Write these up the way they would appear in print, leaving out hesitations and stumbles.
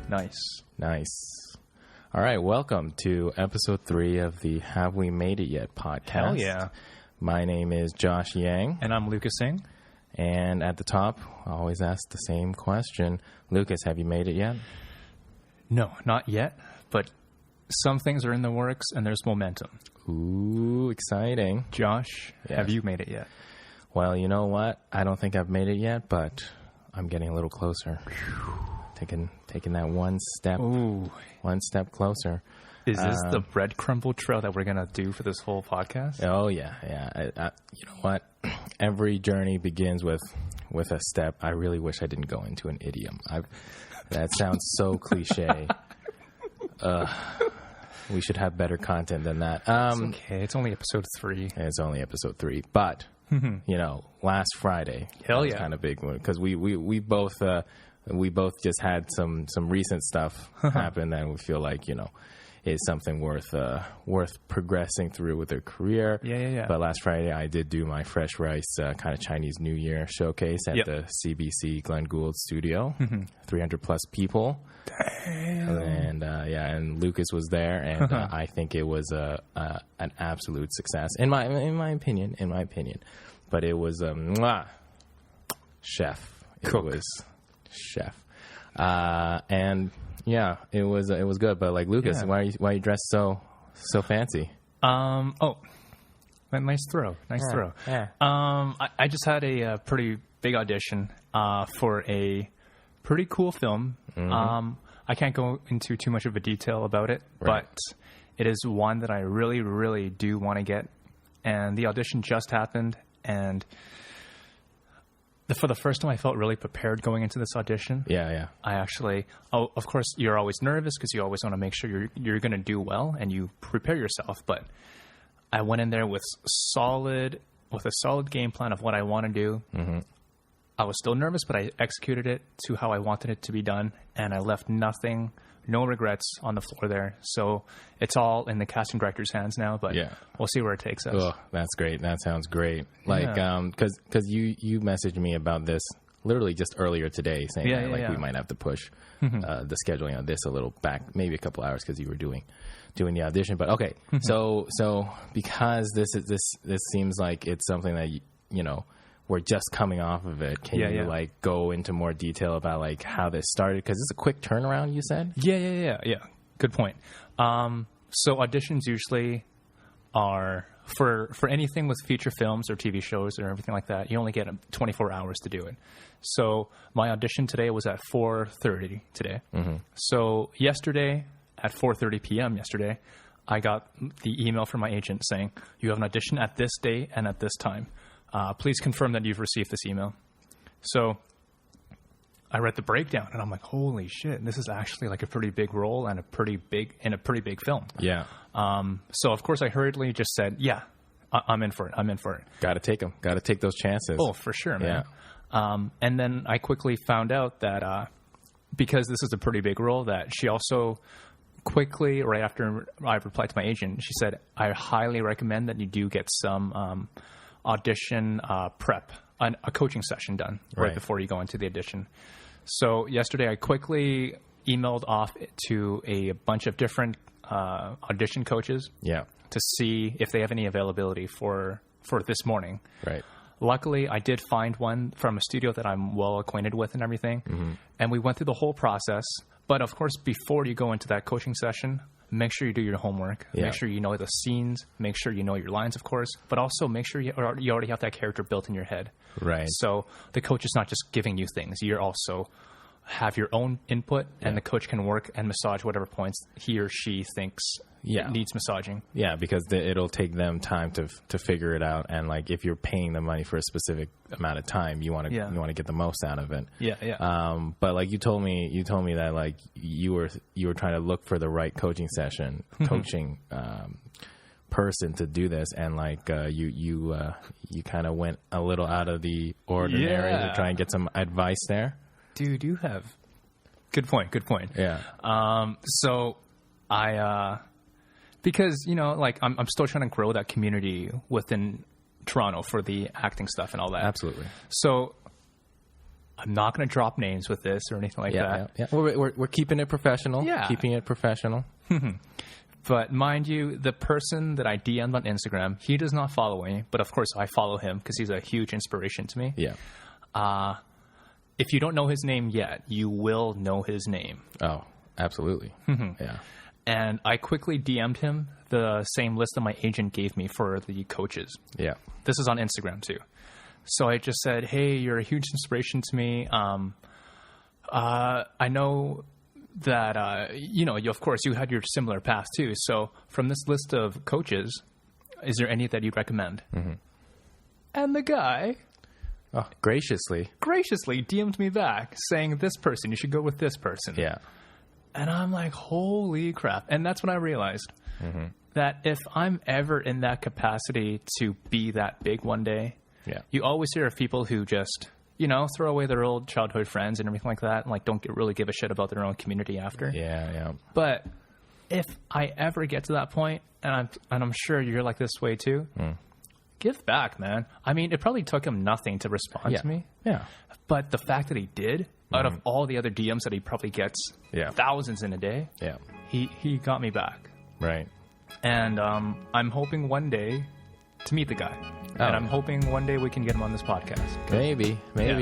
Nice. All right, welcome to episode 3 of the Have We Made It Yet podcast. Hell yeah. My name is Josh Yang. And I'm Lucas Singh. And at the top, I always ask the same question. Lucas, have you made it yet? No, not yet, but some things are in the works and there's momentum. Ooh, exciting. Josh, have you made it yet? Well, you know what? I don't think I've made it yet, but I'm getting a little closer. Taking that one step closer. Is this the breadcrumble trail that we're going to do for this whole podcast? Oh, yeah. You know what? Every journey begins with a step. I really wish I didn't go into an idiom. That sounds so cliche. We should have better content than that. It's okay. It's only episode 3. It's only episode 3. But, you know, last Friday was kind of big because we both just had some recent stuff happen that we feel like, you know, is something worth progressing through with their career. Yeah. But last Friday, I did do my Fresh Rice kind of Chinese New Year showcase at the CBC Glenn Gould Studio. 300 plus people. Damn. And and Lucas was there, and I think it was an absolute success in my opinion. But it was chef. It was chef. And yeah, it was good. But like Lucas, why are you dressed so fancy? Nice throw. Yeah. I just had a pretty big audition for a pretty cool film. I can't go into too much of a detail about it, but it is one that I really, really do want to get. And the audition just happened, and for the first time, I felt really prepared going into this audition. Yeah. I actually, of course, you're always nervous because you always want to make sure you're going to do well and you prepare yourself. But I went in there with a solid game plan of what I want to do. I was still nervous, but I executed it to how I wanted it to be done, and I left no regrets on the floor there. So it's all in the casting director's hands now, but we'll see where it takes us. Oh, that's great. That sounds great. Like, because you messaged me about this literally just earlier today, saying that we might have to push the scheduling on this a little back, maybe a couple hours because you were doing the audition. But okay, so because this seems like it's something that you know. We're just coming off of it. Can you like go into more detail about like how this started? Because it's a quick turnaround, you said? Yeah. Good point. So auditions usually are for anything with feature films or TV shows or everything like that. You only get 24 hours to do it. So my audition today was at 4:30 today. So yesterday at 4:30 p.m. yesterday, I got the email from my agent saying, you have an audition at this date and at this time. Please confirm that you've received this email. So I read the breakdown and I'm like, holy shit, this is actually like a pretty big role and a pretty big film. Yeah. So of course I hurriedly just said, I'm in for it. Got to take them. Got to take those chances. Oh, for sure, man. Yeah. And then I quickly found out that because this is a pretty big role, that she also quickly, right after I replied to my agent, she said, I highly recommend that you do get some audition prep, a coaching session done right before you go into the audition. So yesterday I quickly emailed off to a bunch of different audition coaches to see if they have any availability for this morning. Right. Luckily, I did find one from a studio that I'm well acquainted with and everything. And we went through the whole process. But of course, before you go into that coaching session, make sure you do your homework. Make sure you know the scenes. Make sure you know your lines, of course. But also make sure you already have that character built in your head. Right. So the coach is not just giving you things. You're also have your own input, and the coach can work and massage whatever points he or she thinks needs massaging. Yeah, because it'll take them time to figure it out. And like if you're paying them money for a specific amount of time, you want to get the most out of it. But like you told me that like you were trying to look for the right coaching session, coaching person to do this, and like you kind of went a little out of the ordinary to try and get some advice there. Dude, you have good point. Yeah. So I because like I'm still trying to grow that community within Toronto for the acting stuff and all that. Absolutely. So I'm not going to drop names with this or anything like that. Yeah. We're keeping it professional. Yeah. Keeping it professional. But mind you, the person that I DM'd on Instagram, he does not follow me. But of course, I follow him because he's a huge inspiration to me. Yeah. If you don't know his name yet, you will know his name. Oh, absolutely. Yeah. And I quickly DM'd him the same list that my agent gave me for the coaches. Yeah. This is on Instagram too. So I just said, hey, you're a huge inspiration to me. I know that, you, of course, you had your similar past too. So from this list of coaches, is there any that you'd recommend? And the guy graciously DM'd me back saying, this person, you should go with this person. Yeah. And I'm like, holy crap. And that's when I realized that if I'm ever in that capacity to be that big one day, you always hear of people who just, throw away their old childhood friends and everything like that, and like don't really give a shit about their own community after. Yeah. But if I ever get to that point, and I'm sure you're like this way too, give back, man. I mean, it probably took him nothing to respond to me. Yeah. But the fact that he did, out of all the other DMs that he probably gets thousands in a day, he got me back. Right. And I'm hoping one day to meet the guy. And I'm hoping one day we can get him on this podcast. Maybe.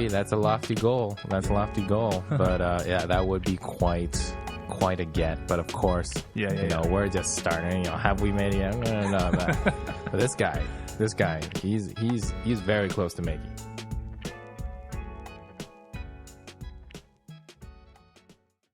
That's a lofty goal. But that would be quite a get. But of course, we're just starting. Have we made it yet? No. But this guy, he's very close to making it.